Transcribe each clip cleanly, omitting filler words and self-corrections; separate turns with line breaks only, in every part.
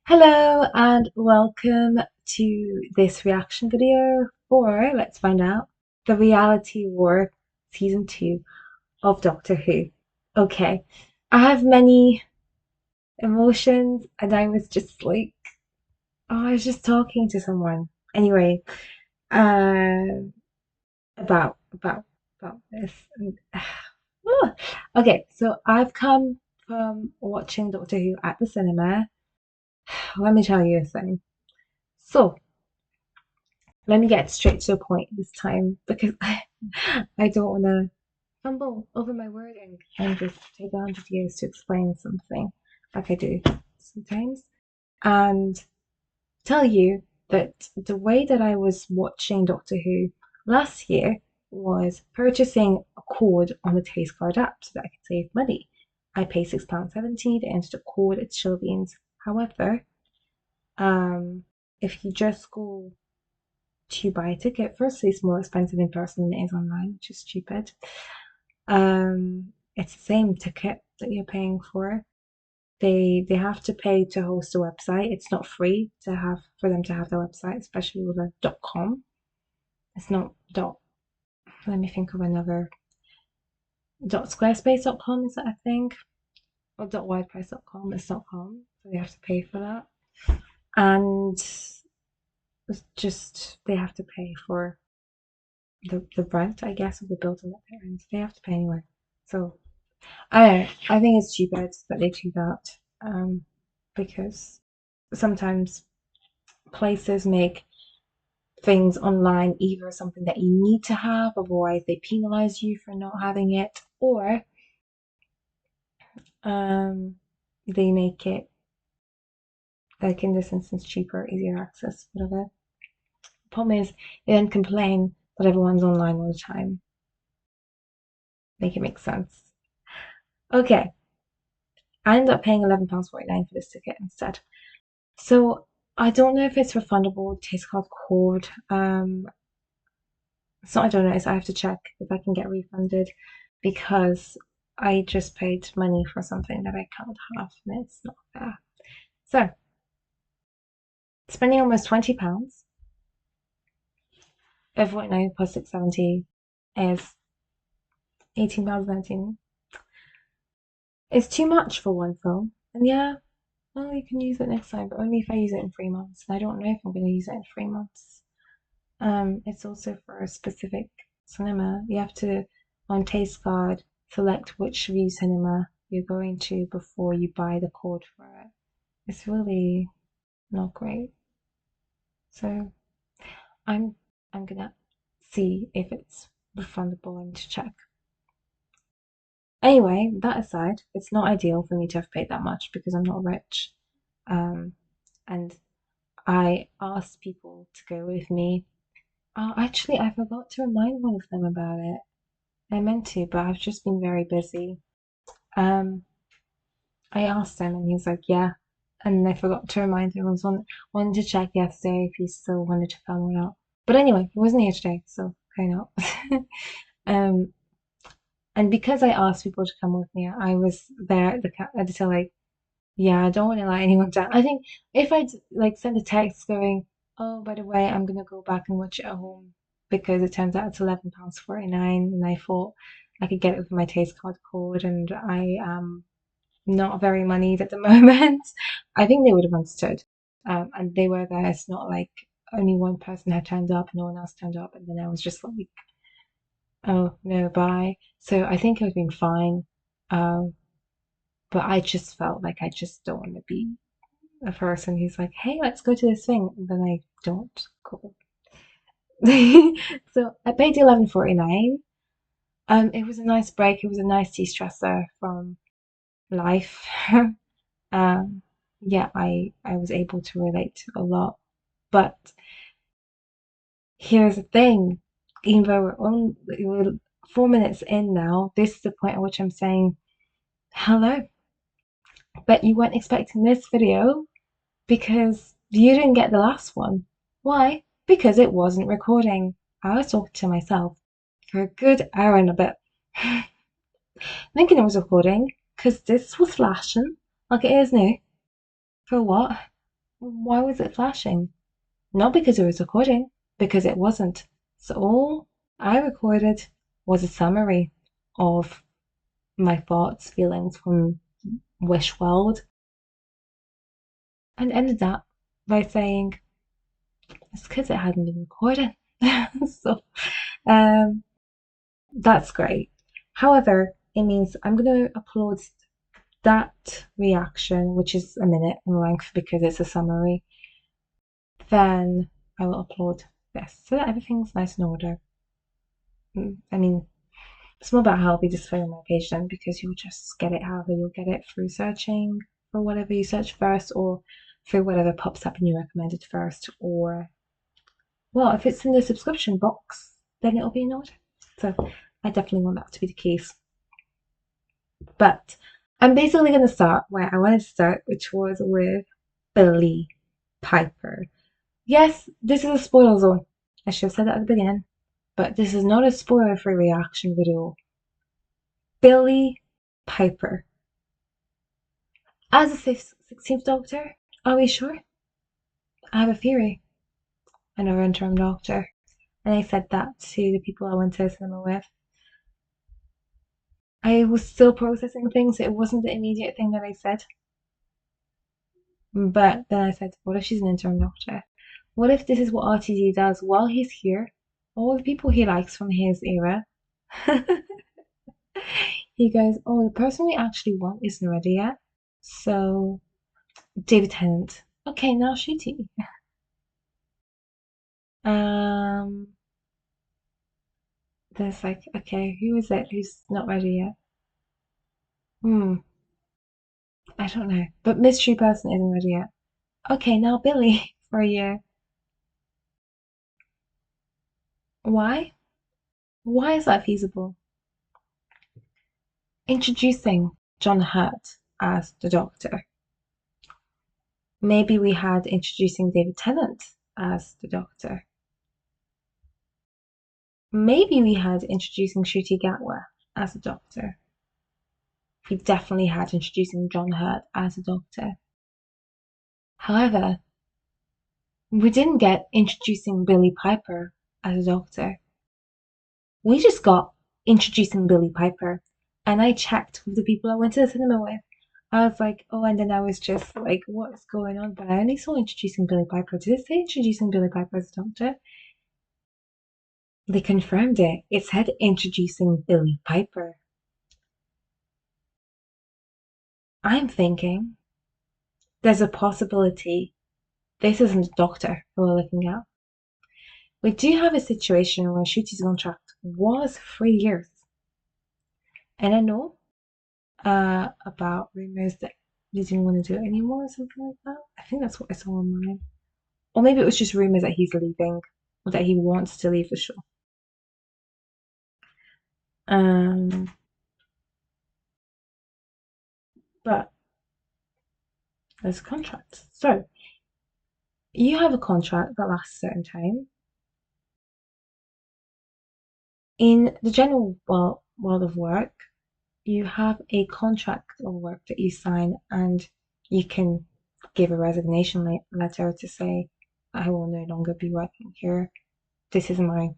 Hello and welcome to this reaction video for, let's find out, the Reality War Season 2 of Doctor Who. Okay, I have many emotions and I was just like, I was just talking to someone. Anyway, uh, about about this. Okay, so I've come from watching Doctor Who at the cinema. Let me tell you a thing. So, let me get straight to the point this time because I don't want to fumble over my wording and just take 100 years to explain something like I do sometimes. And tell you that the way that I was watching Doctor Who last year was purchasing a code on the Taste Card app so that I could save money. I pay £6.70 to enter the code at Shilbeans. However, if you just go to buy a ticket. Firstly, it's more expensive in person than it is online, which is stupid. It's the same ticket that you're paying for. They have to pay to host a website. It's not free to have for them to have their website, especially with a .com. It's not dot. Let me think of another. .squarespace.com is that a thing? Or .wordpress.com is .com. So they have to pay for that. And it's just they have to pay for the rent, I guess, of the building that they're in. So they have to pay anyway. So I think it's stupid that they do that. Because sometimes places make things online either something that you need to have, otherwise they penalize you for not having it, or they make it, like in this instance, cheaper, easier access, whatever. The problem is they then complain that everyone's online all the time. Make it make sense. Okay, I ended up paying £11.49 for this ticket instead. So I don't know if it's refundable. Taste card code. It's not. I don't know. It's I have to check if I can get refunded because I just paid money for something that I can't have, and it's not fair. So spending almost £20 of what now plus £6.70 is £18.19. It's too much for one film, and yeah, well, you can use it next time, but only if I use it in 3 months. And I don't know if I'm going to use it in 3 months. It's also for a specific cinema. You have to, on Taste Card, select which View cinema you're going to before you buy the code for it. It's really not great. So I'm gonna see if it's refundable and to check. Anyway, that aside, it's not ideal for me to have paid that much because I'm not rich. And I asked people to go with me. Oh, actually, I forgot to remind one of them about it. I meant to, but I've just been very busy. Um, I asked him, and he was like, "Yeah," and I forgot to remind him. I was wanted to check yesterday if he still wanted to come or not. But anyway, he wasn't here today, so okay, not. um, and because I asked people to come with me, I was there at the till like, yeah, I don't want to let anyone down. I think if I'd like send a text going, "Oh, by the way, I'm gonna go back and watch it at home," because it turns out it's £11.49, and I thought I could get it with my taste card code, and I am not very moneyed at the moment. I think they would have understood, and they were there. It's not like only one person had turned up, no one else turned up, and then I was just like, "Oh no, bye." So I think it would have been fine. Um, but I just felt like I just don't want to be a person who's like, "Hey, let's go to this thing," and then I don't go. So I paid £11.49. It was a nice break. It was a nice de-stressor from life. um, yeah, I was able to relate to a lot. But here's the thing: even though we're 4 minutes in now, this is the point at which I'm saying hello. Bet you weren't expecting this video because you didn't get the last one. Why? Because it wasn't recording. I was talking to myself for a good hour and a bit, thinking it was recording, because this was flashing like it is now. For what? Why was it flashing? Not because it was recording, because it wasn't. So all I recorded was a summary of my thoughts, feelings from Wish World, and ended up by saying it's because it hadn't been recorded. So um, that's great. However, it means I'm going to upload that reaction, which is a minute in length because it's a summary. Then I will upload this so that everything's nice in order. I mean, it's more about how I'll be displaying my page then because you'll just get it however you'll get it through searching for whatever you search first or through whatever pops up in your recommended first or well, if it's in the subscription box, then it'll be in order. So I definitely want that to be the case. But I'm basically going to start where I wanted to start, which was with Billy Piper. Yes, this is a spoiler zone. I should have said that at the beginning, but this is not a spoiler-free reaction video. Billy Piper. As a 16th Doctor, are we sure? I have a theory. Another interim doctor. And I said that to the people I went to the cinema with. I was still processing things. It wasn't the immediate thing that I said. But then I said, what if she's an interim doctor? What if this is what RTD does while he's here? All the people he likes from his era. He goes, oh, the person we actually want isn't ready yet. So, David Tennant. Okay, now Ncuti. Um, there's like, okay, who is it who's not ready yet? Hmm, I don't know. But mystery person isn't ready yet. Okay, now Billy for a year. Why? Why is that feasible? Introducing John Hurt as the Doctor. Maybe we had introducing David Tennant as the Doctor. Maybe we had introducing Ncuti Gatwa as a Doctor. We definitely had introducing John Hurt as a Doctor. However, we didn't get introducing Billy Piper as a Doctor. We just got introducing Billy Piper. And I checked with the people I went to the cinema with. I was like, oh, and then I was just like, what's going on? But I only saw introducing Billy Piper. Did it say introducing Billy Piper as a Doctor? They confirmed it. It said introducing Billy Piper. I'm thinking there's a possibility this isn't a doctor who we're looking at. We do have a situation where Shooty's contract was 3 years. And I know about rumors that he didn't want to do it anymore or something like that. I think that's what I saw online. Or maybe it was just rumors that he's leaving or that he wants to leave the show. Um, but there's a contract. So you have a contract that lasts a certain time. In the general world of work, you have a contract of work that you sign and you can give a resignation letter to say, I will no longer be working here. This is my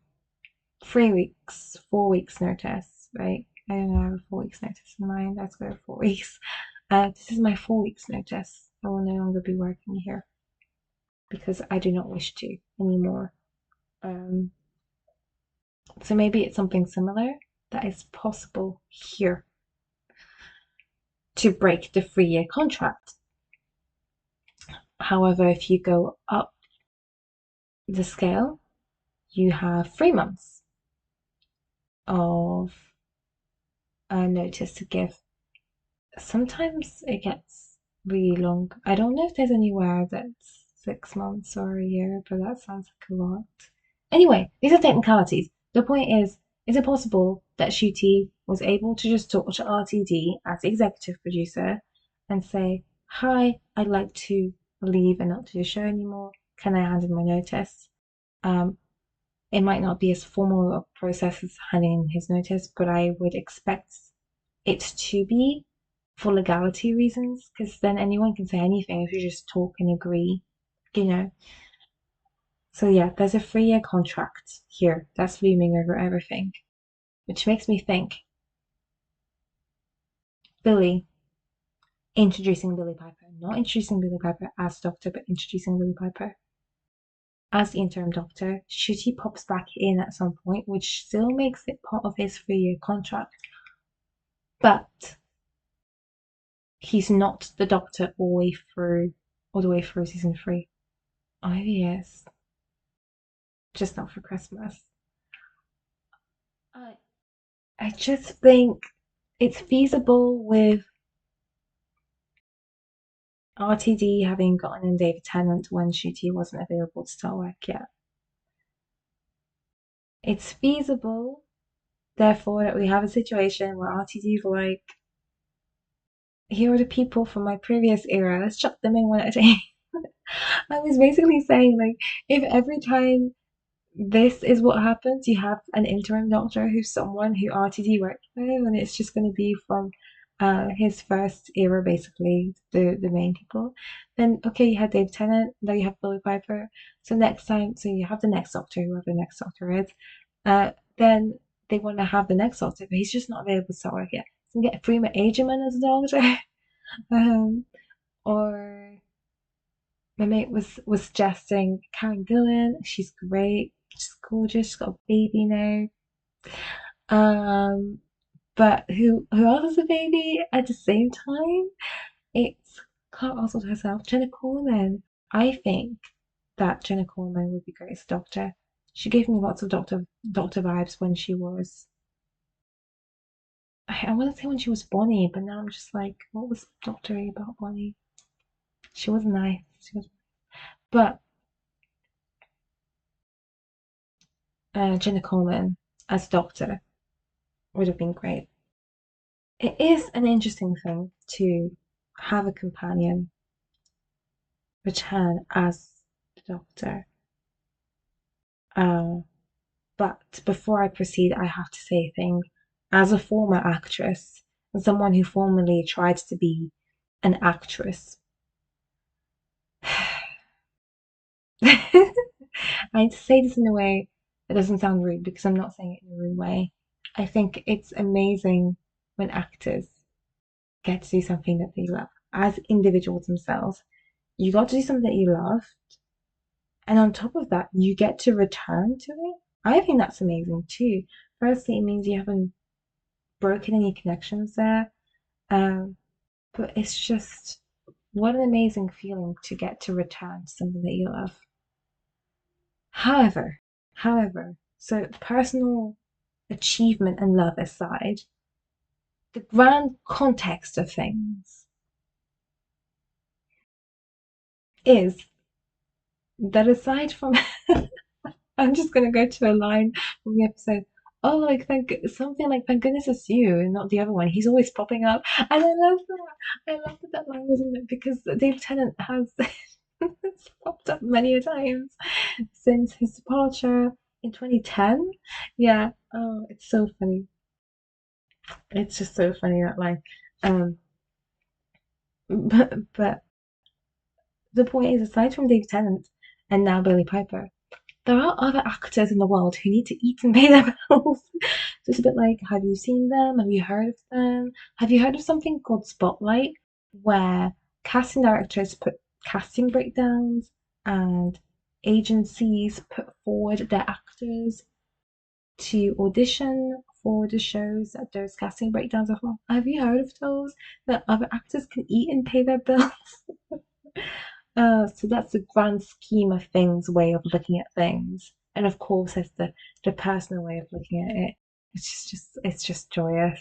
3 weeks, 4 weeks notice, right? I don't know, I have a 4 weeks notice in mind. Let's go 4 weeks. This is my 4 weeks notice. I will no longer be working here because I do not wish to anymore. Um, so maybe it's something similar that is possible here to break the 3 year contract. However, if you go up the scale, you have 3 months of a notice to give. Sometimes it gets really long. I don't know if there's anywhere that's 6 months or a year, but that sounds like a lot. Anyway, these are technicalities. The point is it possible that Ncuti was able to just talk to RTD as executive producer and say, hi, I'd like to leave and not do the show anymore. Can I hand in my notice? It might not be as formal a process as handing in his notice, but I would expect it to be for legality reasons, because then anyone can say anything if you just talk and agree you know. So yeah, there's a 3-year contract here that's looming over everything, which makes me think Billy introducing Billy Piper, not introducing Billy Piper as doctor, but introducing Billy Piper as the interim doctor. Should he pops back in at some point, which still makes it part of his 3-year contract, but he's not the doctor all the way through season 3. Oh, he is, just not for Christmas. I I just think it's feasible with RTD having gotten in David Tennant when Ncuti wasn't available to start work yet. It's feasible, therefore, that we have a situation where RTD is like, here are the people from my previous era, let's chuck them in one at a time. I was basically saying, like, if every time this is what happens, you have an interim doctor who's someone who RTD worked with, and it's just going to be from his first era, basically, the main people. Then, okay, you had Dave Tennant, now you have Billy Piper. So next time, so you have the next doctor, whoever the next doctor is. Then they want to have the next doctor, but he's just not available to start work yet. So you get Freema Agerman as a doctor. Or my mate was suggesting Karen Gillan. She's great. She's gorgeous. She's got a baby now. Um, but who else has a baby at the same time? It's Clark Oswald herself, Jenna Coleman. I think that Jenna Coleman would be great as a doctor. She gave me lots of doctor vibes when she was. I want to say when she was Bonnie, but now I'm just like, what was doctory about Bonnie? She was nice. But Jenna Coleman as doctor would have been great. It is an interesting thing to have a companion return as the doctor. Uh, but before I proceed, I have to say a thing. As a former actress, and someone who formerly tried to be an actress, I need to say this in a way that doesn't sound rude because I'm not saying it in a rude way. I think it's amazing when actors get to do something that they love as individuals themselves. You got to do something that you love, and on top of that, you get to return to it. I think that's amazing too. Firstly, it means you haven't broken any connections there. Um, but it's just what an amazing feeling to get to return to something that you love. However, so personal achievement and love aside, the grand context of things is that aside from I'm just gonna go to a line from the episode. Oh, like something like thank goodness it's you and not the other one. He's always popping up, and I love that. I love that line was in it because Dave Tennant has popped up many a times since his departure in 2010. Yeah. Oh, it's so funny. It's just so funny that line. Um, but the point is, aside from Dave Tennant and now Billy Piper, there are other actors in the world who need to eat and pay their bills. So it's a bit like, have you seen them? Have you heard of them? Have you heard of something called Spotlight, where casting directors put casting breakdowns and agencies put forward their actors to audition for the shows that those casting breakdowns are for? Have you heard of those? That other actors can eat and pay their bills? So that's the grand scheme of things way of looking at things. And of course, there's the personal way of looking at it. It's just joyous.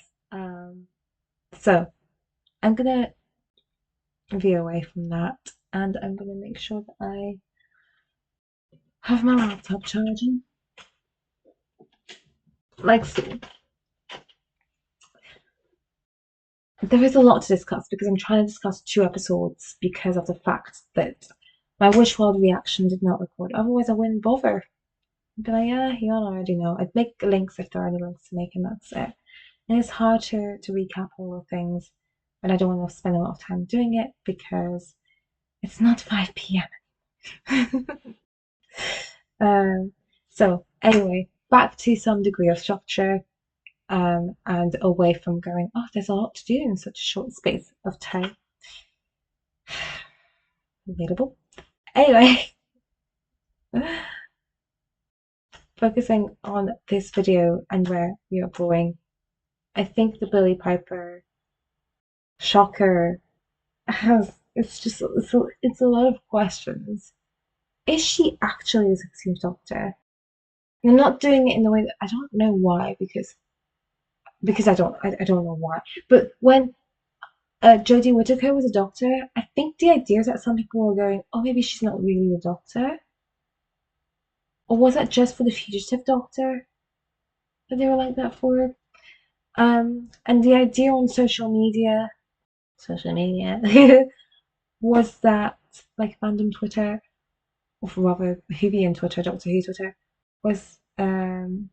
So I'm gonna veer away from that, and I'm gonna make sure that I have my laptop charging. Like so. There is a lot to discuss because I'm trying to discuss 2 episodes because of the fact that my Wish World reaction did not record. Otherwise, I wouldn't bother. I'd be like, yeah, you all already know. I'd make links if there are any links to make, and that's it. And it's hard to recap all the things, but I don't want to spend a lot of time doing it because it's not 5 p.m. Um, so anyway, back to some degree of structure, and away from going, oh, there's a lot to do in such a short space of time available. Anyway, focusing on this video and where we are going, I think the Billy Piper shocker has, it's a lot of questions. Is she actually the 16th Doctor? I'm not doing it in the way that I don't know why, because I don't know why. But when Jodie Whittaker was a doctor, I think the idea is that some people were going, oh, maybe she's not really a doctor. Or was that just for the fugitive doctor that they were like that for? And the idea on social media, was that like fandom Twitter, or rather Whovian Twitter, Doctor Who Twitter, was among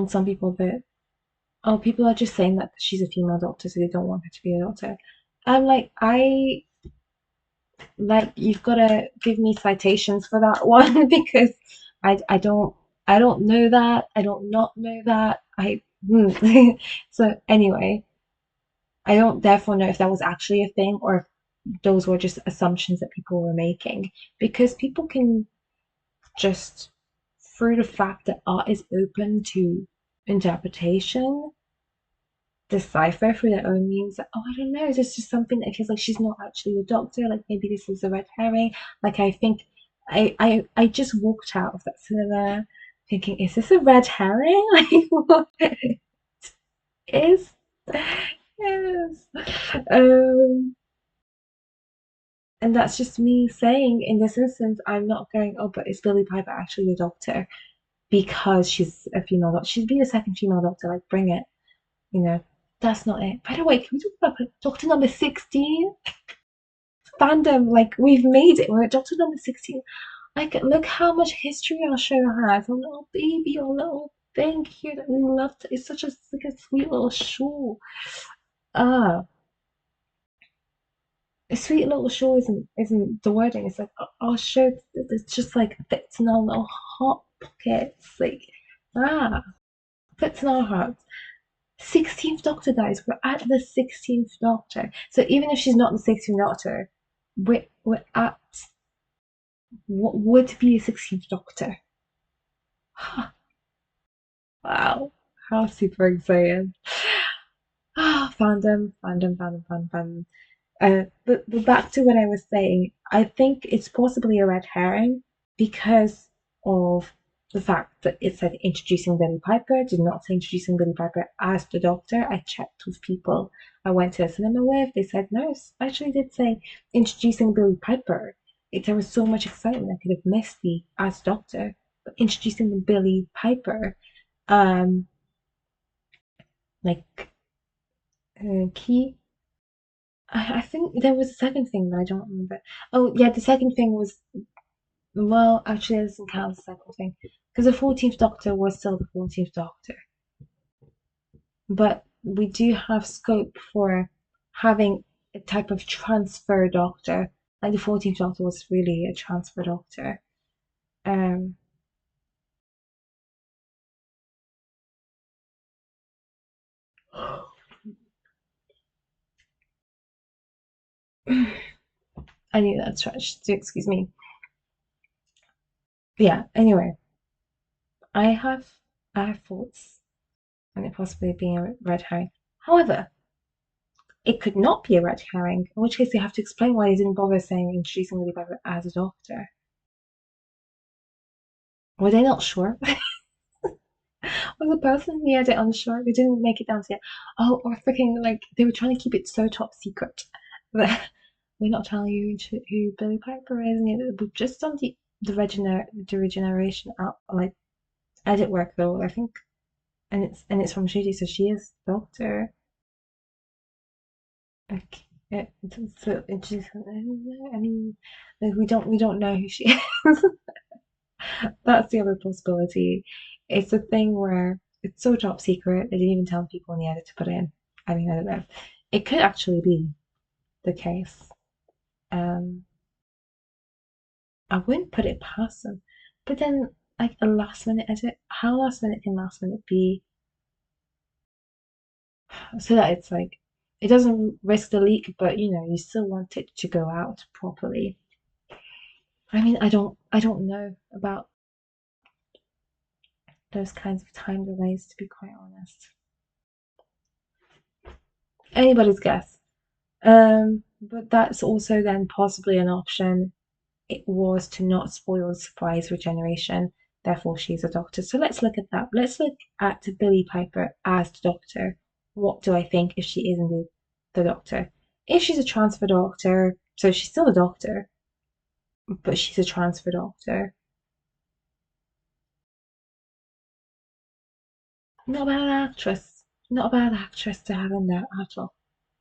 some people that, oh, people are just saying that she's a female doctor, so they don't want her to be a doctor. I'm like, you've got to give me citations for that one because I don't know that. I don't not know that. So anyway, I don't therefore know if that was actually a thing or if those were just assumptions that people were making, because people can just, through the fact that art is open to interpretation, decipher through their own means that, oh, I don't know, this is just something that feels like she's not actually a doctor, like maybe this is a red herring. Like I think I just walked out of that cinema thinking, is this a red herring? Like what is yes. Um and that's just me saying, in this instance, I'm not going, oh, but is Billie Piper actually a doctor? Because she's a female doctor. She'd be the second female doctor, like bring it, you know. That's not it. By the way, can we talk about Doctor Number 16? Fandom, like we've made it. We're at Doctor Number 16. Like, look how much history our show has. A little baby, a little thing here that we loved. It's such a, like a sweet little show. Ah, a sweet little show isn't the wording. It's like our show. It's just like fits in our little hot pockets. Like ah, fits in our hearts. 16th Doctor, guys. We're at the 16th Doctor. So even if she's not the 16th Doctor, we're at what would be a 16th Doctor. Wow. How super exciting. Fandom. But back to what I was saying, I think it's possibly a red herring because of the fact that it said introducing Billie Piper, did not say introducing Billie Piper as the Doctor. I checked with people I went to a cinema with, they said no, it actually did say introducing Billie Piper. There was so much excitement I could have missed the as Doctor, but introducing Billie Piper, um, like key. I think there was a second thing, but I don't remember. Oh, yeah, the second thing was, well, actually, it doesn't count as the second thing because the 14th Doctor was still the 14th Doctor. But we do have scope for having a type of transfer Doctor. Like the 14th Doctor was really a transfer Doctor. Um, I knew that stretch, so excuse me. Yeah, anyway, I have I have thoughts on it possibly being a red herring. However, it could not be a red herring, in which case they have to explain why they didn't bother saying introducing Lily Bobbitt as a doctor. Were they not sure? Was the person in the edit unsure? They didn't make it down to yet. Oh, or freaking like they were trying to keep it so top secret that we're not telling you who Billy Piper is. And we've just done the regeneration out like edit work though. I think, and it's from Shooty, so she is Doctor. Okay. It's so interesting. I mean, like we don't know who she is. That's the other possibility. It's a thing where it's so top secret, they didn't even tell people in the edit to put it in. I mean, I don't know. It could actually be the case. Um, I wouldn't put it past them. But then, like a last minute edit, how last minute can last minute be so that it's like it doesn't risk the leak, but you still want it to go out properly. I mean, I don't know about those kinds of time delays, to be quite honest. Anybody's guess. But that's also then possibly an option. It was to not spoil the surprise regeneration. Therefore, she's a doctor. So let's look at that. Let's look at Billie Piper as the doctor. What do I think if she is indeed the doctor? If she's a transfer doctor, so she's still a doctor, but she's a transfer doctor. Not a bad actress. Not a bad actress to have in there at all.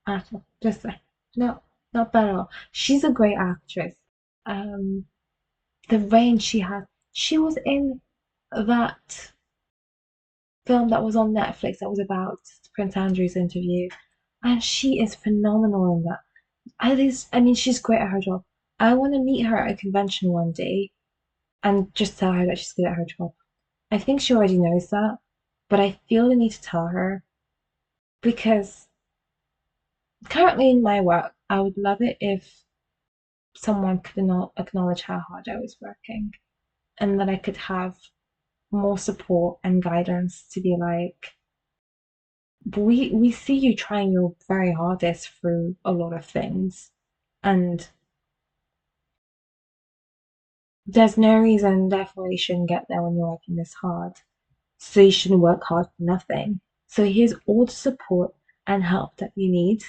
At all. Just like, no, not bad at all. She's a great actress. Um, the range she has. She was in that film that was on Netflix that was about Prince Andrew's interview, and she is phenomenal in that. I mean, she's great at her job. I want to meet her at a convention one day and just tell her that she's good at her job. I think she already knows that, but I feel the need to tell her because currently in my work, I would love it if someone could not acknowledge how hard I was working and that I could have more support and guidance to be like, we see you trying your very hardest through a lot of things, and there's no reason therefore you shouldn't get there when you're working this hard. So you shouldn't work hard for nothing. So here's all the support and help that you need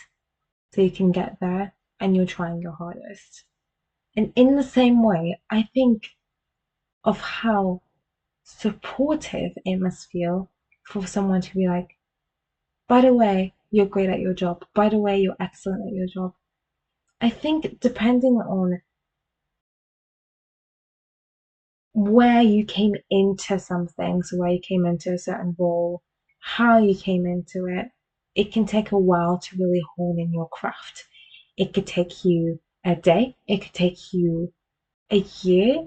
so you can get there and you're trying your hardest. And in the same way, I think of how supportive it must feel for someone to be like, by the way, you're great at your job. By the way, you're excellent at your job. I think depending on where you came into something, so where you came into a certain role, how you came into it, it can take a while to really hone in your craft. It could take you a day, it could take you a year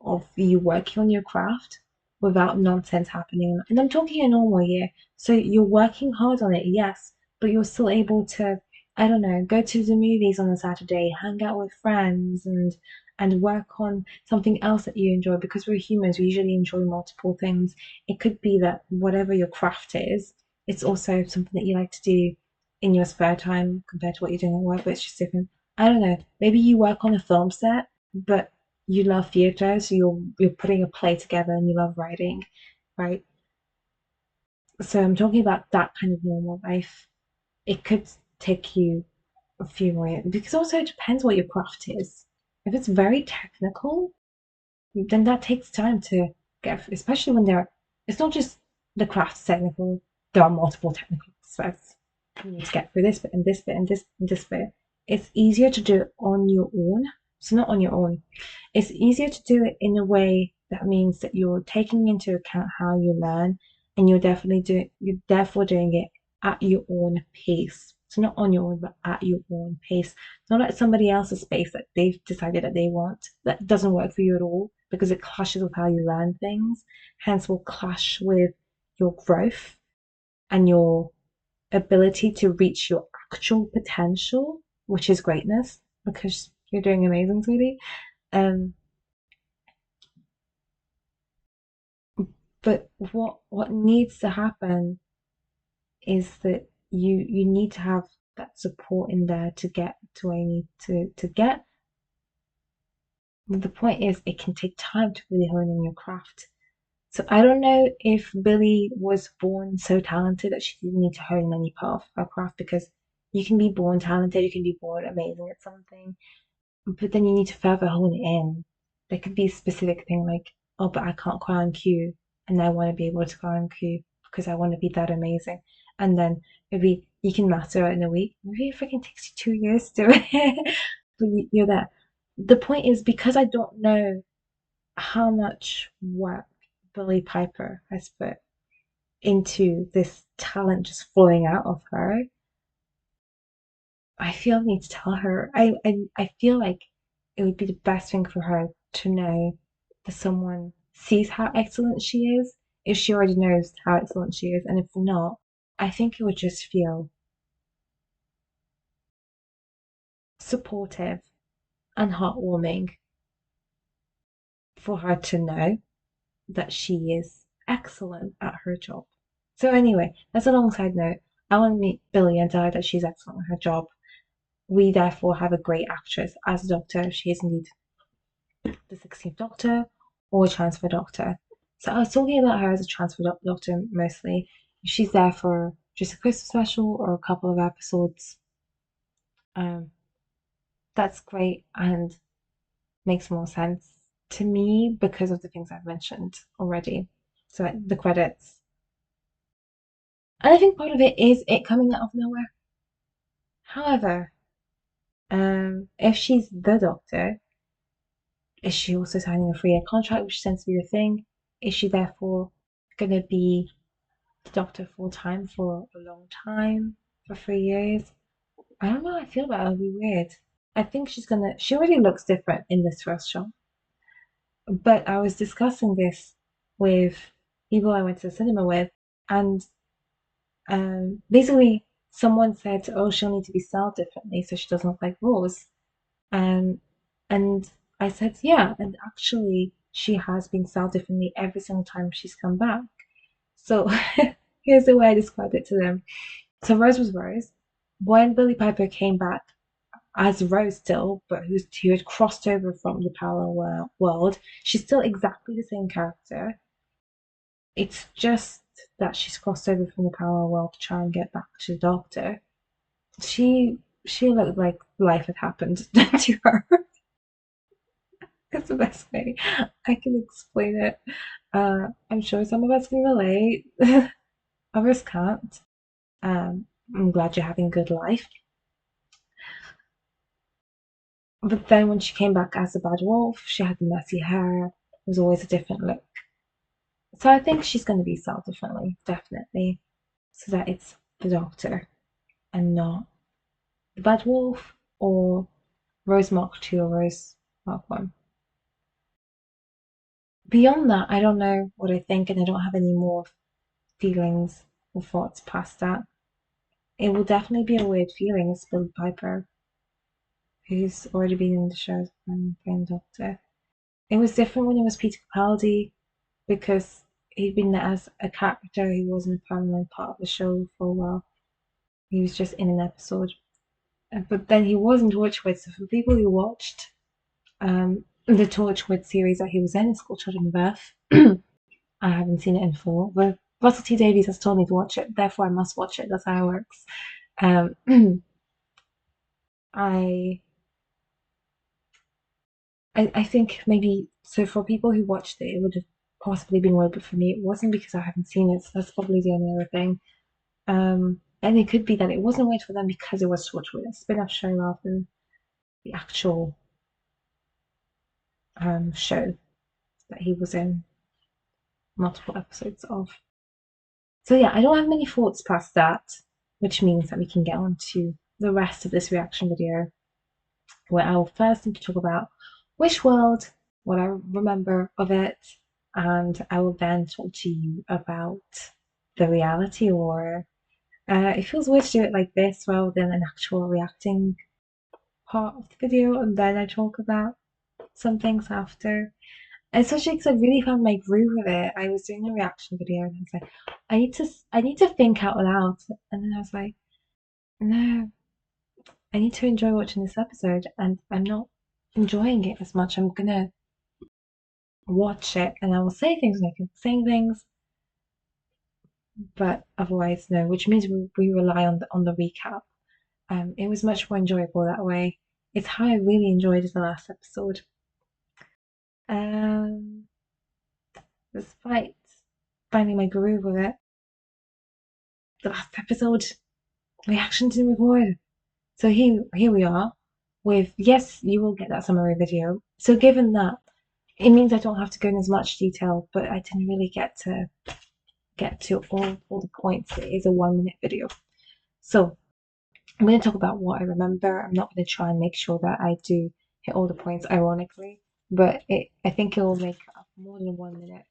of you working on your craft without nonsense happening. And I'm talking a normal year. So you're working hard on it, yes, but you're still able to, I don't know, go to the movies on a Saturday, hang out with friends and work on something else that you enjoy because we're humans, we usually enjoy multiple things. It could be that whatever your craft is, it's also something that you like to do in your spare time compared to what you're doing at work, but it's just different. I don't know. Maybe you work on a film set, but you love theatre, so you're putting a play together and you love writing, right? So I'm talking about that kind of normal life. It could take you a few more years because also it depends what your craft is. If it's very technical, then that takes time to get, especially when there. It's not just the craft's technical. There are multiple technical aspects. You need to get through this bit and this bit and this and this bit. It's easier to do it on your own. So not on your own. It's easier to do it in a way that means that you're taking into account how you learn and you're therefore doing it at your own pace. So not on your own, but at your own pace. It's not at somebody else's pace that they've decided that they want. That doesn't work for you at all because it clashes with how you learn things. Hence will clash with your growth and your ability to reach your actual potential, which is greatness, because you're doing amazing, sweetie. Um, but what needs to happen is that you need to have that support in there to get to where you need to get. The point is, it can take time to really hone in your craft. So I don't know if Billie was born so talented that she didn't need to hone any part of her craft because you can be born talented, you can be born amazing at something, but then you need to further hone it in. There could be a specific thing like, oh, but I can't cry on cue, and I want to be able to cry on cue because I want to be that amazing. And then maybe you can master it in a week. Maybe it freaking takes you 2 years to do it, but you're there. The point is because I don't know how much work Billie Piper has put into this talent just flowing out of her, I feel I need to tell her. I feel like it would be the best thing for her to know that someone sees how excellent she is, if she already knows how excellent she is, and if not, I think it would just feel supportive and heartwarming for her to know that she is excellent at her job. So anyway, that's a long side note. I want to meet Billy and tell her that she's excellent at her job. We therefore have a great actress as a doctor. She is indeed the 16th Doctor or transfer doctor. So I was talking about her as a transfer doctor mostly. If she's there for just a Christmas special or a couple of episodes, um, that's great and makes more sense to me because of the things I've mentioned already. So like the credits. And I think part of it is it coming out of nowhere. However, if she's the doctor, is she also signing a 3-year contract, which tends to be the thing? Is she therefore going to be the doctor full time for a long time, for 3 years? I don't know how I feel about it. It'll be weird. I think she already looks different in this first shot. But I was discussing this with people I went to the cinema with, and basically someone said, "Oh, she'll need to be styled differently so she doesn't look like Rose." Um, and I said, "Yeah, and actually, she has been styled differently every single time she's come back." So here's the way I described it to them. So Rose was Rose. When Billie Piper came back as Rose still, but who had crossed over from the parallel world, she's still exactly the same character. It's just that she's crossed over from the parallel world to try and get back to the Doctor. She looked like life had happened to her. It's the best way I can explain it. I'm sure some of us can relate, others can't. I'm glad you're having a good life. But then when she came back as a bad wolf, she had the messy hair. It was always a different look. So I think she's going to be styled differently, definitely, so that it's the Doctor and not the bad wolf or Rose Mark 2 or Rose Mark 1. Beyond that, I don't know what I think, and I don't have any more feelings or thoughts past that. It will definitely be a weird feeling as Billie Piper, who's already been in the show and playing Doctor. It was different when it was Peter Capaldi because he'd been there as a character. He wasn't a permanent part of the show for a while. He was just in an episode. But then he was in Torchwood. So for people who watched the Torchwood series that he was in, it's called Children of Earth. I haven't seen it in full, but Russell T Davies has told me to watch it, therefore I must watch it. That's how it works. I I think maybe so for people who watched it, it would have possibly been weird, but for me, it wasn't because I haven't seen it. So that's probably the only other thing. And it could be that it wasn't weird for them because it was Torchwood, a spin-off show rather than the actual show that he was in multiple episodes of. So yeah, I don't have many thoughts past that, which means that we can get on to the rest of this reaction video, where I will first need to talk about Wish World, what I remember of it, and I will then talk to you about the reality war. It feels weird to do it like this rather than an actual reacting part of the video, and then I talk about some things after. And especially because I really found my groove with it. I was doing a reaction video and I was like, I need to think out loud. And then I was like, no, I need to enjoy watching this episode, and I'm not enjoying it as much. I'm gonna watch it and I will say things and I can say things, but otherwise no, which means we rely on the recap. It was much more enjoyable that way. It's how I really enjoyed the last episode. Um, Despite finding my groove with it, the last episode reaction to record. So here we are with, yes, you will get that summary video. So given that, it means I don't have to go in as much detail, but I didn't really get to all the points. It is a 1 minute video. So I'm going to talk about what I remember. I'm not going to try and make sure that I do hit all the points ironically, but I think it will make up more than 1 minute.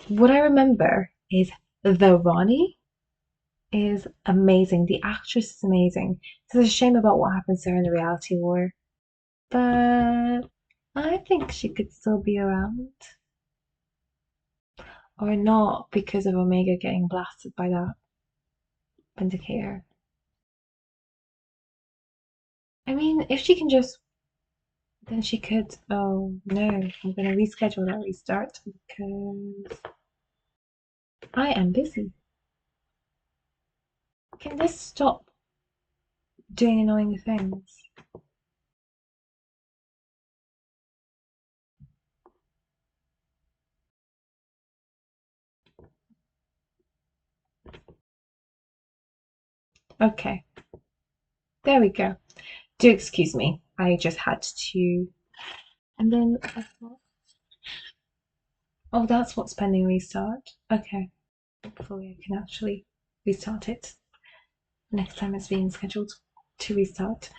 What I remember is the Ronnie is amazing. The actress is amazing. It's a shame about what happens to her in the reality war, but I think she could still be around. Or not because of Omega getting blasted by that Vindicator. I mean, if she can just, then she could. Oh no, I'm gonna reschedule that restart because I am busy. Can this stop doing annoying things? Okay, there we go. Do excuse me. I just had to. And then I thought, oh, that's what's pending restart. Okay, hopefully I can actually restart it next time it's being scheduled to restart.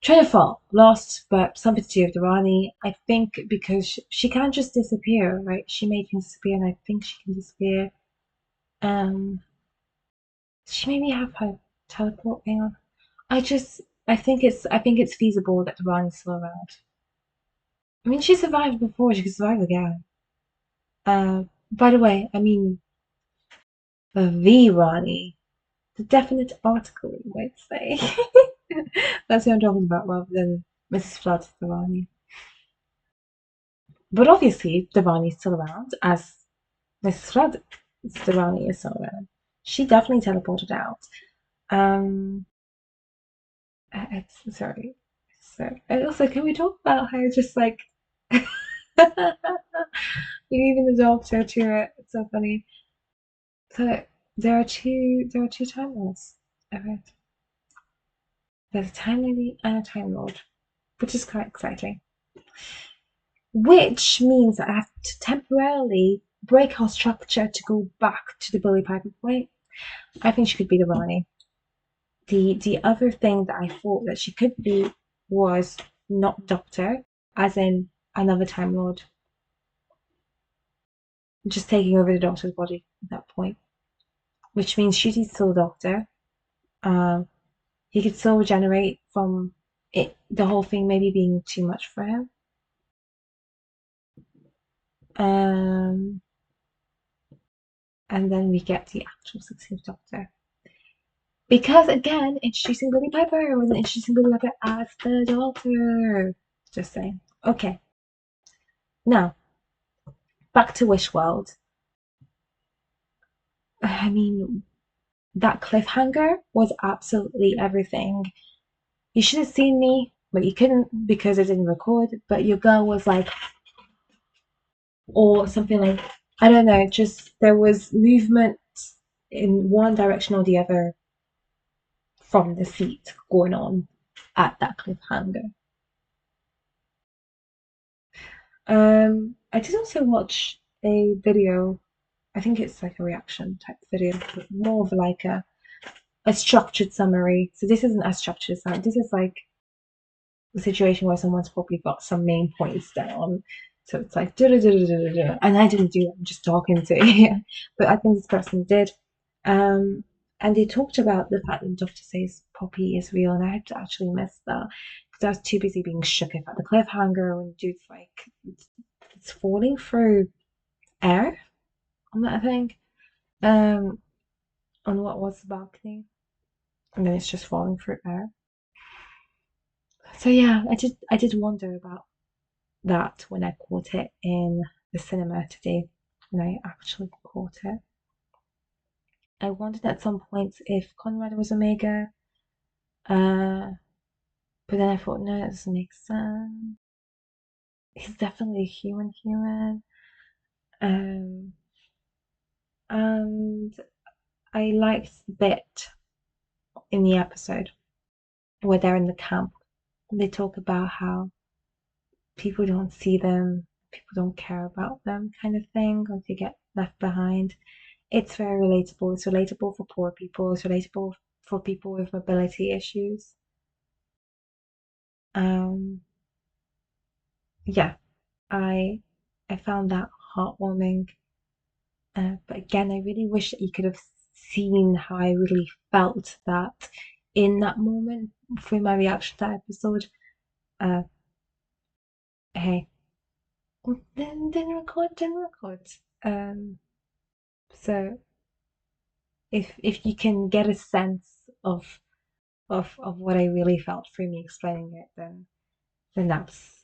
Train of thought lost, but something to do with Durrani. I think because she can't just disappear, right? She made things disappear, and I think she can disappear. Um, she maybe have her teleport thing on. I think it's feasible that Durrani's still around. I mean, she survived before; she could survive again. By the way, I mean the Rani, the definite article, you might say. That's who I'm talking about, rather than Mrs. Flood, the Rani. But obviously, Devani's still around, as Mrs. Flood Devani is still around. She definitely teleported out. Um, sorry. So, and also, can we talk about how just like even the doctor to it? It's so funny. So there are two time lords. Okay. There's a time lady and a time lord, which is quite exciting. Which means that I have to temporarily break our structure to go back to the Billy Piper point. I think she could be the Rani. The other thing that I thought that she could be was not Doctor, as in another Time Lord, just taking over the Doctor's body at that point. Which means Shooty's still a Doctor. Um, he could still regenerate from it. The whole thing maybe being too much for him. Um, and then we get the actual 16th Doctor. Because again, introducing Billy Piper wasn't introducing Billy Piper as the Doctor. Just saying. Okay. Now, back to Wish World. I mean, that cliffhanger was absolutely everything. You should have seen me, but you couldn't because I didn't record. But your girl was like, or something like, I don't know, just there was movement in one direction or the other from the seat going on at that cliffhanger. I did also watch a video. I think it's like a reaction type video, but more of like a structured summary. So this isn't as structured as that. This is like a situation where someone's probably got some main points down. So it's like da da da da da da, and I didn't do that. I'm just talking to you, but I think this person did. Um, and they talked about the fact that the doctor says Poppy is real, and I had to actually miss that because I was too busy being shook at the cliffhanger when dude's like it's falling through air on that thing. Um, on what was the balcony, and then it's just falling through air. So yeah, I did wonder about that when I caught it in the cinema today, when I actually caught it. I wondered at some points if Conrad was Omega, uh, but then I thought, no, that doesn't make sense. He's definitely a human. Um, and I liked the bit in the episode where they're in the camp and they talk about how people don't see them, people don't care about them, kind of thing, or they get left behind. It's very relatable. It's relatable for poor people. It's relatable for people with mobility issues. Um, yeah, I I found that heartwarming. But again, I really wish that you could have seen how I really felt that in that moment through my reaction to that episode. Uh, hey, didn't record. Um, so if you can get a sense of what I really felt through me explaining it, then that's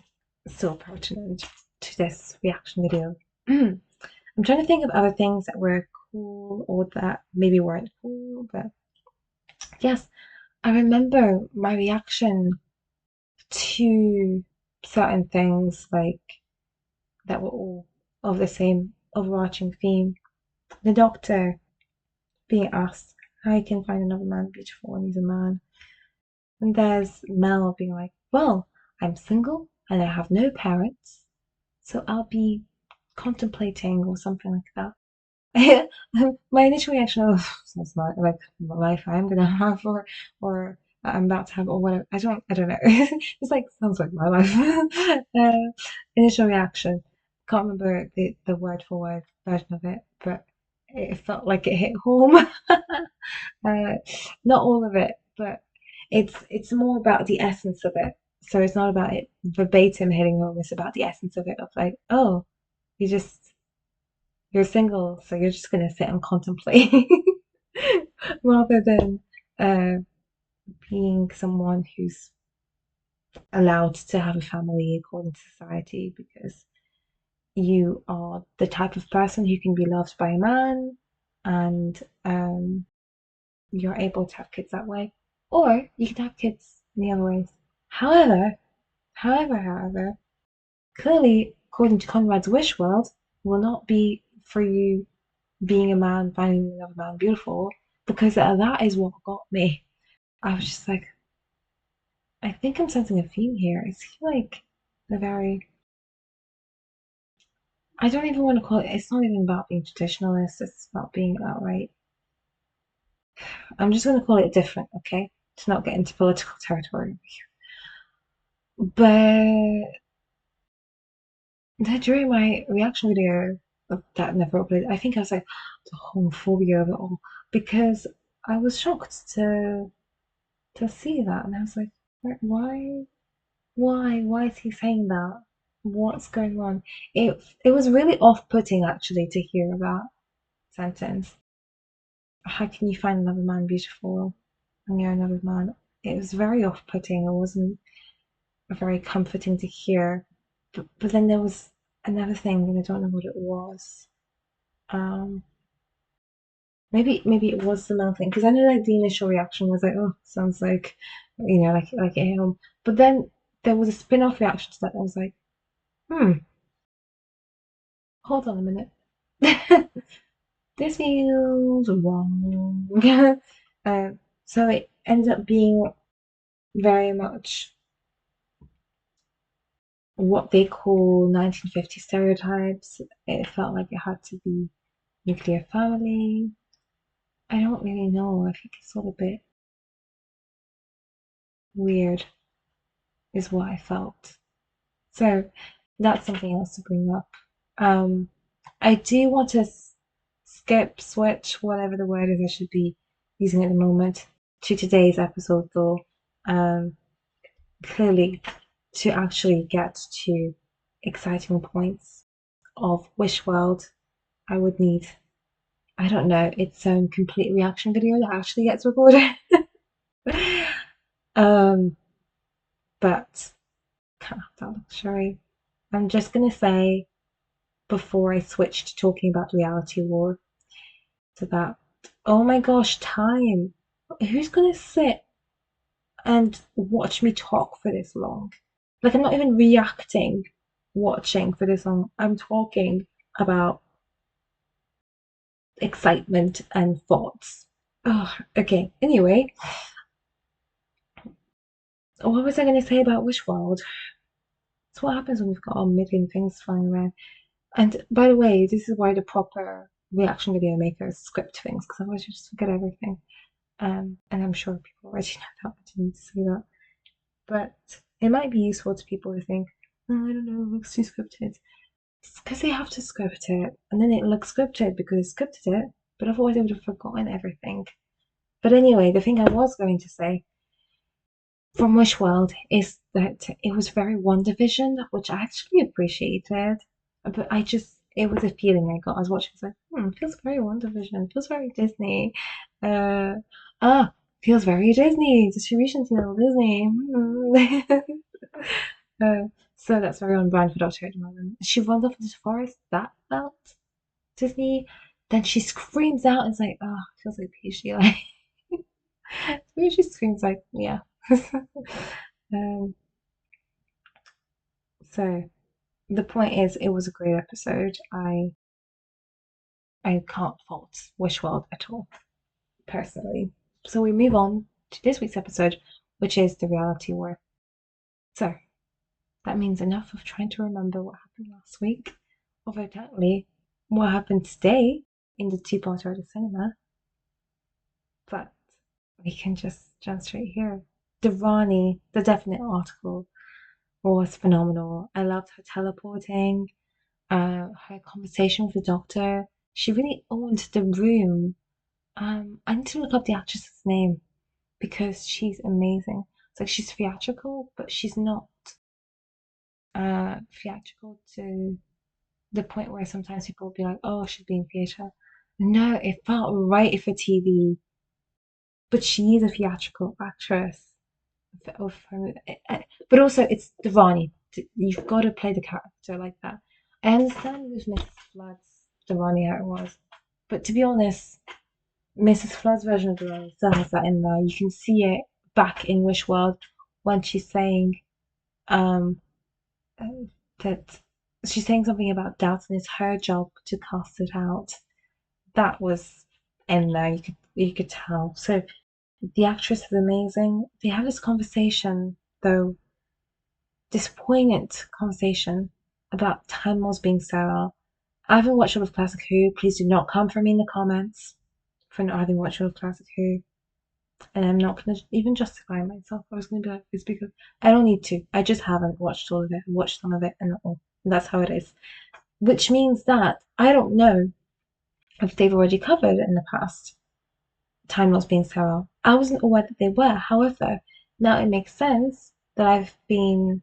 so pertinent to this reaction video. I'm trying to think of other things that were cool or that maybe weren't cool, but yes, I remember my reaction to certain things like that were all of the same overarching theme. The doctor being asked how he can find another man beautiful when he's a man. And there's Mel being like, well, I'm single and I have no parents, so I'll be contemplating or something like that. My initial reaction, oh, sounds like the life I'm gonna have, or I'm about to have, or whatever. I don't know. It's like sounds like my life. uh, Initial reaction. Can't remember the word for word version of it, but it felt like it hit home. Uh, Not all of it, but it's more about the essence of it. So it's not about it verbatim hitting home. It's about the essence of it. Of like, oh, you just you're single, so you're just gonna sit and contemplate, rather than uh, being someone who's allowed to have a family according to society because you are the type of person who can be loved by a man and you're able to have kids that way, or you can have kids in the other ways. However, however, clearly, according to Conrad's wish world, will not be for you being a man finding another man beautiful, because that is what got me. I was just like, I think I'm sensing a theme here. Is he like a very? I don't even want to call it. It's not even about being traditionalist. It's about being outright. I'm just going to call it different, okay? To not get into political territory. But during my reaction video of that never uploaded, I think I was like the homophobia of it all because I was shocked to see that, and I was like, why, why is he saying that? What's going on? It was really off-putting actually to hear that sentence. How can you find another man beautiful when you're another man? It was very off-putting. It wasn't very comforting to hear. But then there was another thing, and I don't know what it was. Um, maybe it was the male thing because I know like the initial reaction was like, oh, sounds like like at home. But then there was a spin-off reaction to that. I was like, hmm, hold on a minute. This feels wrong. So it ended up being very much what they call 1950 stereotypes. It felt like it had to be nuclear family. I don't really know. I think it's all a bit weird, is what I felt. So that's something else to bring up. Um, I do want to skip, switch, whatever the word is I should be using at the moment, to today's episode though. Um, Clearly, to actually get to exciting points of Wish World, I would need, I don't know, its own complete reaction video that actually gets recorded. um, but can't have that luxury. I'm just gonna say before I switch to talking about reality war to that. Oh my gosh, time. Who's gonna sit and watch me talk for this long? Like I'm not even reacting, watching for this long. I'm talking about excitement and thoughts. Oh, okay. Anyway, what was I going to say about Wish World? It's what happens when we've got a million things flying around. And by the way, this is why the proper reaction video makers script things, because otherwise you just forget everything. And I'm sure people already know that, I didn't need to say that. But It might be useful to people who think, oh, I don't know, it looks too scripted. It's because they have to script it, and then it looks scripted because they scripted it, but otherwise they would have forgotten everything. But anyway, the thing I was going to say from Wishworld is that it was very WandaVision, which I actually appreciated. But it was a feeling I got. I was watching, I was like, it feels very WandaVision, it feels very Disney. Uh, feels very Disney. Distribution deal, Disney. uh, so that's very on brand for Doctor at the moment. She runs off into the forest. That felt Disney. Then she screams out and it's like, oh, it feels like PG. Like, maybe she screams like, yeah. um, so the point is, it was a great episode. I can't fault Wishworld at all, personally. So we move on to this week's episode, which is the reality war. So that means enough of trying to remember what happened last week, or evidently what happened today in the two-parter at the cinema. But we can just jump straight here. The definite article, was phenomenal. I loved her teleporting, her conversation with the doctor. She really owned the room. I need to look up the actress's name because she's amazing. It's like she's theatrical, but she's not theatrical to the point where sometimes people will be like, "Oh, she's being theatre." No, it felt right for TV, but she is a theatrical actress. But also it's Devani. You've got to play the character like that. I understand with Mrs. Flood's Devani how it was, but to be honest, Mrs. Flood's version of Devani still has that in there. You can see it back in Wish World when she's saying um that she's saying something about doubt and it's her job to cast it out. That was in there. You could tell. So the actress is amazing. They have this conversation though, this poignant conversation about Time Lords being Sarah. I haven't watched all of Classic Who. Please do not come for me in the comments for not having watched all of Classic Who. And I'm not going to even justify myself. I was going to be like, it's because I don't need to. I just haven't watched all of it. I watched some of it and not all. And that's how it is. Which means that I don't know if they've already covered it in the past. Time Lords being Sarah. I wasn't aware that they were. However, now it makes sense that I've been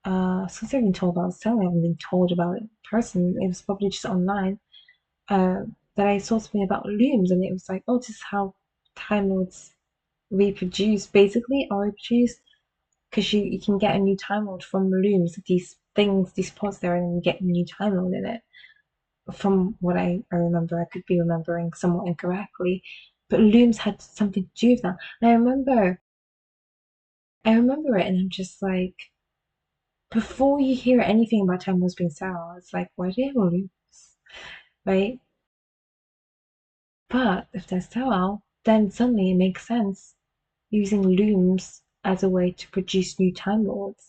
since I've been told about it, I haven't been told about it in person. It was probably just online. That I saw something about looms, and it was like, oh, this is how Time Lords reproduce, basically, are reproduced, because you can get a new Time Lord from looms. These things, these pods there, and then you get a new Time Lord in it. From what I remember, I could be remembering somewhat incorrectly, but looms had something to do with that. And I remember it, and I'm just like, before you hear anything about Time Lords being Sarah, it's like, why do they have looms? Right? But if they're sterile, then suddenly it makes sense using looms as a way to produce new Time Lords.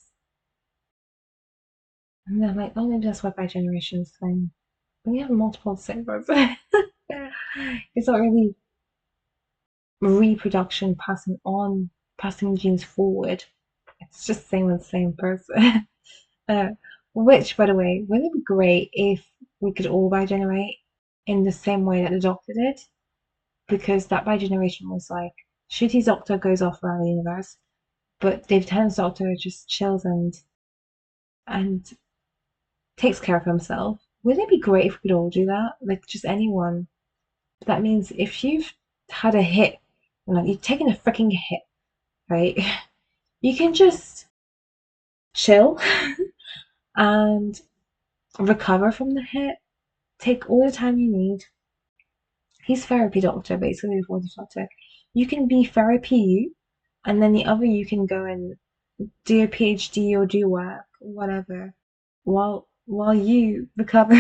And they're like, oh, maybe that's why by generations thing. When you have multiple sabers, it's not really reproduction passing on, passing genes forward. It's just same with the same person. uh, which, by the way, wouldn't it be great if we could all bigenerate in the same way that the Doctor did? Because that bigeneration was like, Shooty's Doctor goes off around the universe, but David Tennant's Doctor just chills and takes care of himself. Wouldn't it be great if we could all do that? Like just anyone. That means if you've had a hit, like you've taken a freaking hit, right? You can just chill and recover from the hit. Take all the time you need. He's therapy doctor, basically, before the doctor. You can be therapy you, and then the other you can go and do a PhD or do work, whatever, while you recover.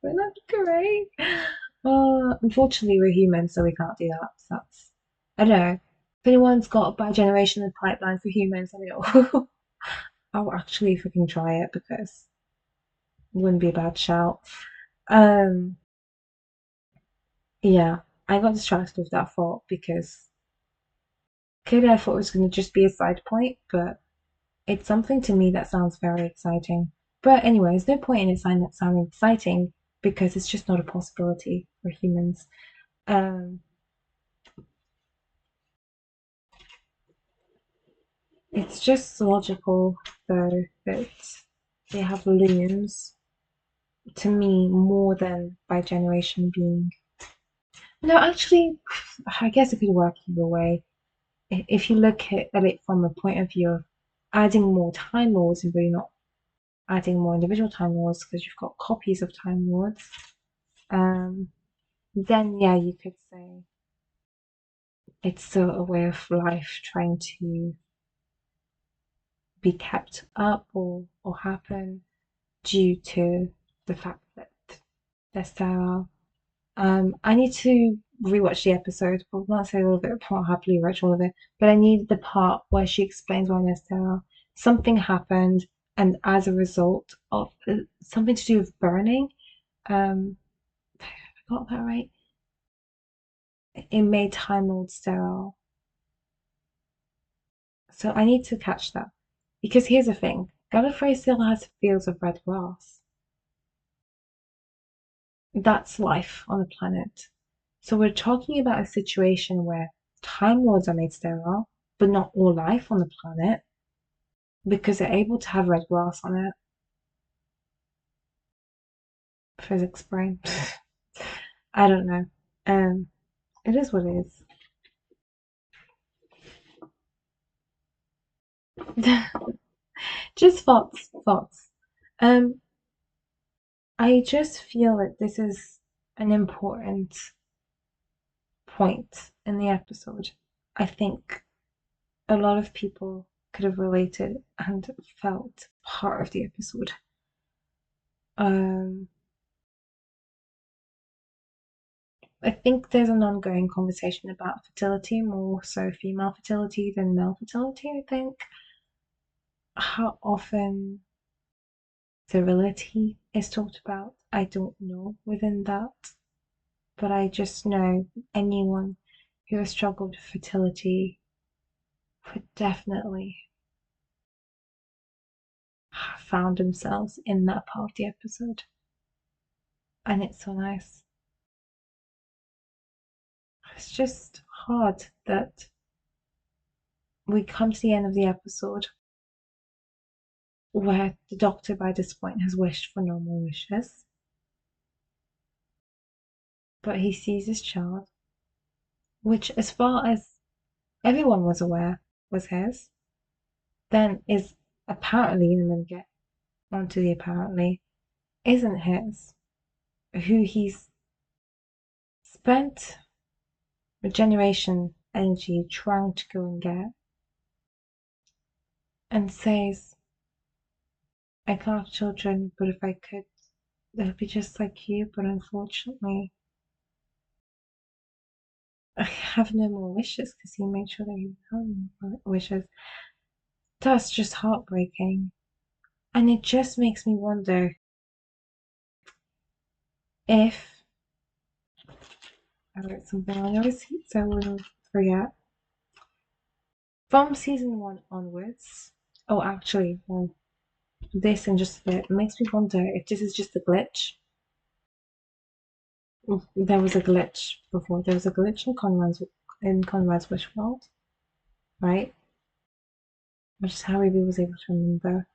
Wouldn't that be great? Unfortunately, we're humans, so we can't do that. So that's, I don't know. If anyone's got a bi-generational pipeline for humans, let me know. I'll actually freaking try it because it wouldn't be a bad shout. Um, yeah, I got distracted with that thought because clearly I thought it was going to just be a side point, but It's something to me that sounds very exciting. But anyway, there's no point in it sounding exciting because it's just not a possibility for humans. Um, it's just logical, though, that they have looms to me more than by generation being. No, actually, I guess it could work either way. If you look at it from a point of view of adding more Time Lords and really not adding more individual Time Lords because you've got copies of Time Lords, um, then yeah, you could say it's still a way of life trying to be kept up or happen due to the fact that they're sterile. I need to rewatch the episode. I'll not say all of it, I can't happily watch all of it, but I need the part where she explains why they're sterile. Something happened, and as a result of something to do with burning, I got that right. It made Time Lord sterile. So I need to catch that. Because here's the thing, Gallifrey still has fields of red grass. That's life on the planet. So we're talking about a situation where Time Lords are made sterile, but not all life on the planet, because they're able to have red grass on it. Physics brain. I don't know. Um, it is what it is. Just thoughts, thoughts. Um, I just feel that this is an important point in the episode. I think a lot of people could have related and felt part of the episode. Um, I think there's an ongoing conversation about fertility, more so female fertility than male fertility, I think. How often virility is talked about, I don't know within that, but I just know anyone who has struggled with fertility would definitely have found themselves in that part of the episode. And it's so nice. It's just hard that we come to the end of the episode where the doctor by this point has wished for no more wishes, but he sees his child, which, as far as everyone was aware, was his, then is apparently, and I'm going to get onto the apparently, isn't his, who he's spent a generation energy trying to go and get, and says, I can't have children, but if I could, they'd be just like you, but unfortunately, I have no more wishes because he made sure that he had no more wishes. That's just heartbreaking. And it just makes me wonder if I wrote something on your receipt so I wouldn't forget. From season one onwards, oh, actually, well, this and just a bit makes me wonder if this is just a glitch. There was a glitch before. There was a glitch in Conrad's Wish World, right? Which is how Ruby was able to remember.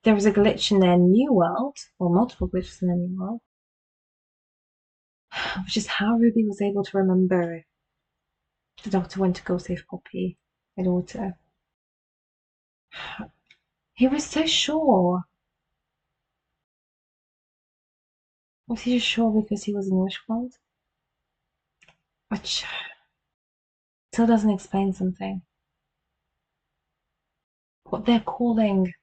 There was a glitch in their new world, or multiple glitches in their new world, which is how Ruby was able to remember the doctor went to go save Poppy, my daughter. He was so sure. Was he just sure because he was in Wishworld? Which still doesn't explain something. What they're calling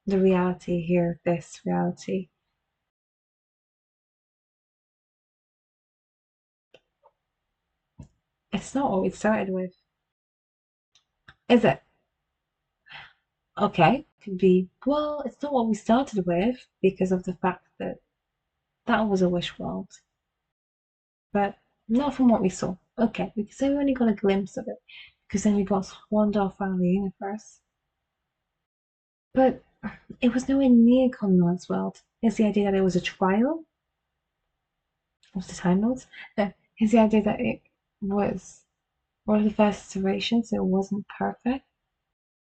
the reality here, this reality, it's not what we started with, is it? Okay, could be. Well, it's not what we started with because of the fact that that was a wish world, but not from what we saw. Okay, because we only got a glimpse of it. because then we got swarmed off around the universe. But it was nowhere near Conrad's world. It's the idea that it was a trial of the Time Lords. No, it's the idea that it was one of the first iterations, so it wasn't perfect.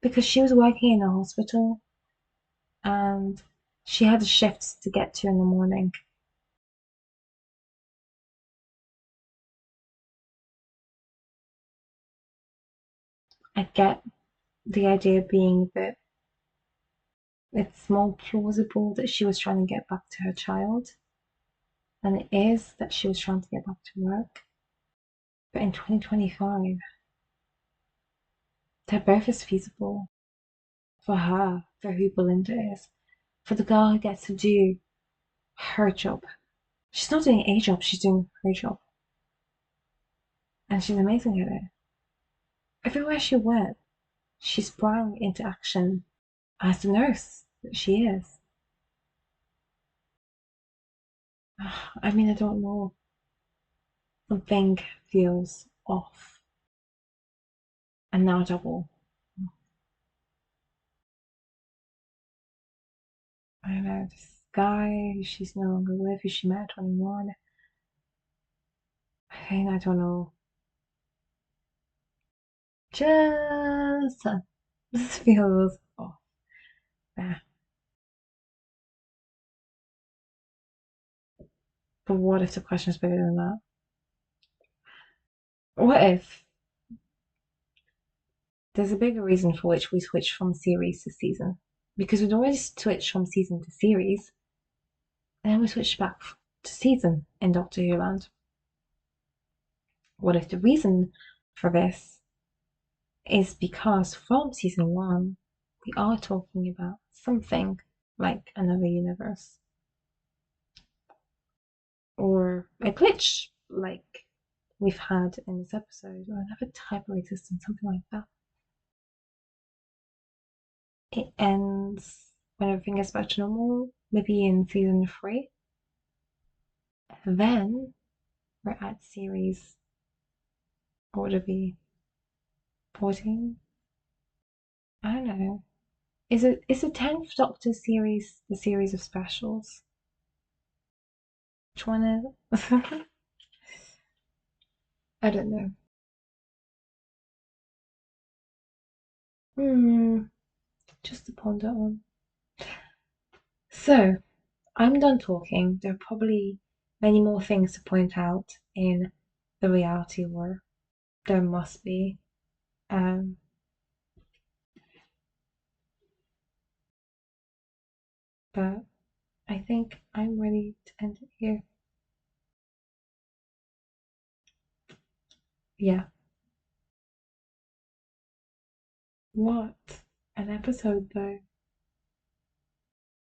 Because she was working in a hospital and she had a shift to get to in the morning. I get the idea being that it's more plausible that she was trying to get back to her child than it is that she was trying to get back to work. But in 2025, their birth is feasible for her, for who Belinda is, for the girl who gets to do her job. She's not doing a job, she's doing her job. And she's amazing at it. Everywhere she went, she sprang into action as the nurse that she is. I mean, I don't know. Something feels off. And now double. I don't know, this guy who she's no longer with, who she met at 21. I don't know. Just this feels off. Yeah. But what if the question is bigger than that? What if there's a bigger reason for which we switch from series to season? Because we'd already switched from season to series, and then we switched back to season in Doctor Who Land. What if the reason for this is because from season one, we are talking about something like another universe or a glitch like we've had in this episode, or another type of existence, something like that. It ends when everything gets back to normal, maybe in season 3. Then we're at series, what would it be? 14? I don't know. Is the 10th Doctor series the series of specials? Which one is it? I don't know. Hmm, just to ponder on. So, I'm done talking. There are probably many more things to point out in the reality war. There must be. Um, but I think I'm ready to end it here. Yeah. What an episode, though.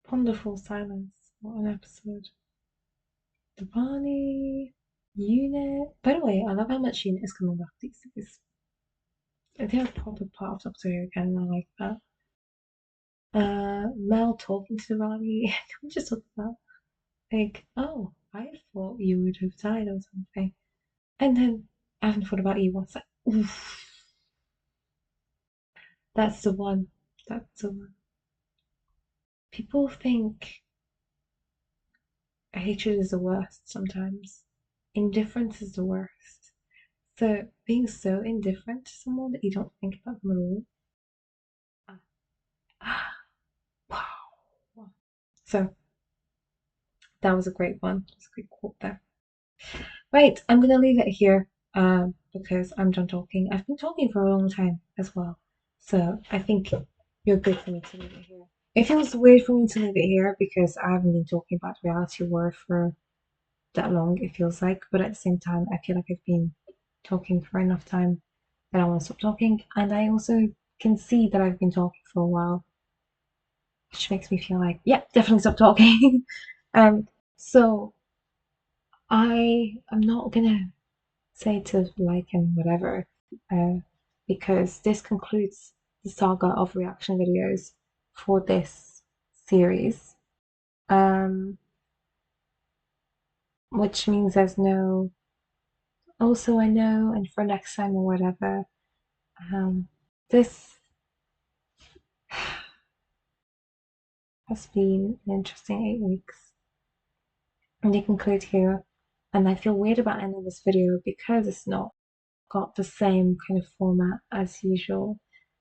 Wonderful silence. What an episode. Devani, Unit. By the way, I love how much Unit is coming back these days. They're a proper part of Doctor Who again, and I like that. Mel talking to Devani. Can we just talk about, like, oh, I thought you would have died or something. And then I haven't thought about you once. Like, oof, that's the one. That's the one. People think hatred is the worst sometimes. Indifference is the worst. So being so indifferent to someone that you don't think about them at all. Ah, wow. So that was a great one. That's a great quote there. Right, I'm gonna leave it here because I'm done talking. I've been talking for a long time as well. So I think you're good for me to leave it here. It feels weird for me to leave it here because I haven't been talking about reality war for that long, it feels like. But at the same time, I feel like I've been talking for enough time that I want to stop talking. And I also can see that I've been talking for a while, which makes me feel like, yeah, definitely stop talking. So I am not gonna say to like and whatever, uh, because this concludes the saga of reaction videos for this series. Um, which means there's no also I know and for next time or whatever. This has been an interesting 8 weeks, and you conclude here. And I feel weird about ending this video because it's not got the same kind of format as usual.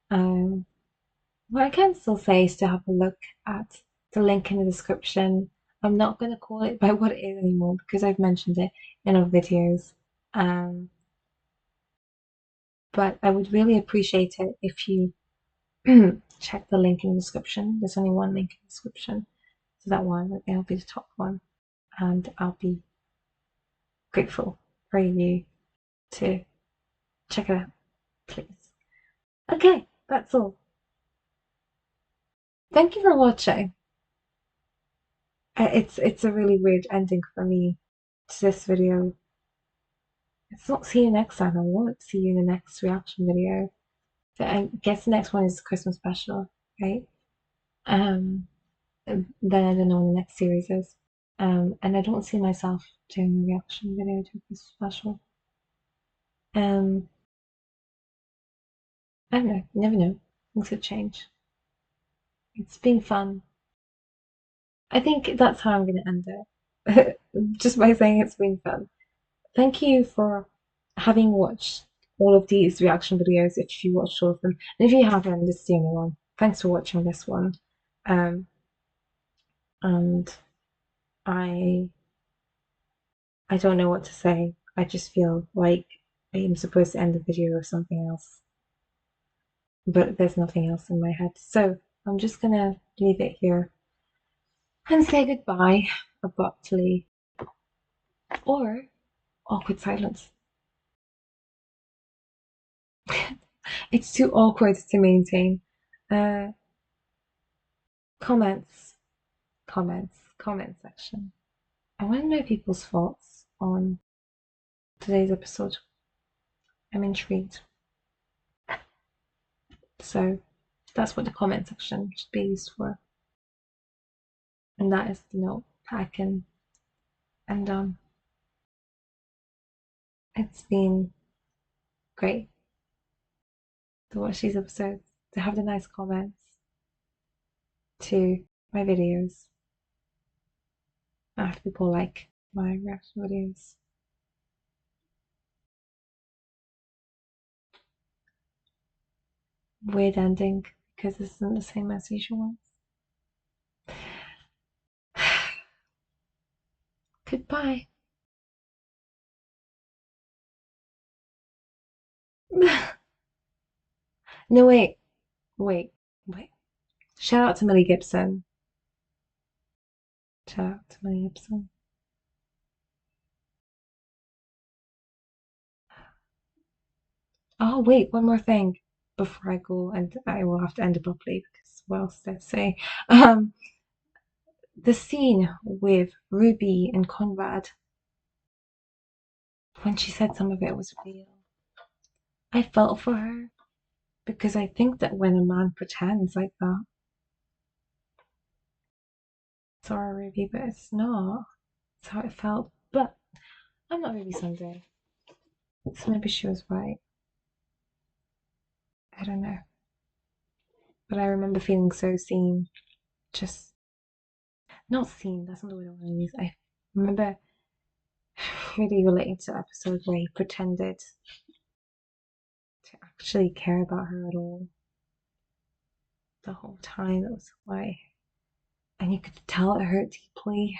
What I can still say is to have a look at the link in the description. I'm not going to call it by what it is anymore because I've mentioned it in our videos. But I would really appreciate it if you check the link in the description. There's only one link in the description. So that one, it'll be the top one. And I'll be grateful for you to check it out, please. Okay, that's all. Thank you for watching. It's a really weird ending for me to this video. It's not see you next time. I won't see you in the next reaction video. So I guess the next one is Christmas special, right? And then I don't know when the next series is. And I don't see myself doing a reaction video to a Christmas special. I don't know. You never know. Things could change. It's been fun. I think that's how I'm going to end it. Just by saying it's been fun. Thank you for having watched all of these reaction videos, if you watched all of them. And if you haven't, this is the only one. Thanks for watching this one. And I don't know what to say. I just feel like I'm supposed to end the video with something else. But there's nothing else in my head. So I'm just gonna leave it here and say goodbye abruptly, or awkward silence. It's too awkward to maintain. Comments, comment section. I want to know people's thoughts on today's episode. I'm intrigued. So that's what the comment section should be used for. And that is the note that I can end on. It's been great to watch these episodes, to have the nice comments to my videos. If people like my reaction videos. Weird ending because this isn't the same as usual ones. Goodbye. No, wait. Shout out to Millie Gibson. Shout out to Millie Gibson. Oh, wait, one more thing before I go, and I will have to end abruptly because what else did I say? The scene with Ruby and Conrad, when she said some of it was real, I felt for her because I think that when a man pretends like that, sorry, Ruby, but it's not. It's how it felt. But I'm not Ruby Sunday, so maybe she was right. I don't know. But I remember feeling so seen. Just not seen, that's not the word I want to use. I remember really relating to the episode where he pretended to actually care about her at all the whole time. That was why. And you could tell it hurt deeply.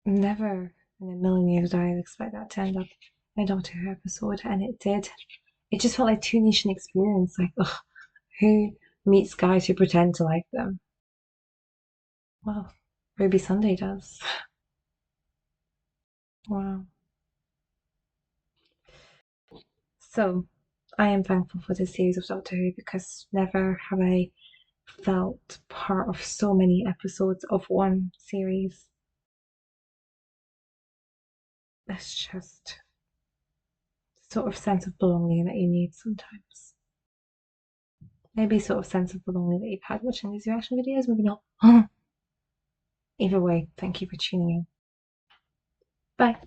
Never in a million years did I expect that to end up in a Doctor Who episode, and it did. It just felt like too niche an experience. Like, ugh, who meets guys who pretend to like them? Well, Ruby Sunday does. Wow. So, I am thankful for this series of Doctor Who because never have I felt part of so many episodes of one series. It's just sort of sense of belonging that you need sometimes. Maybe sort of sense of belonging that you've had watching these reaction videos, maybe not. Either way, thank you for tuning in. Bye.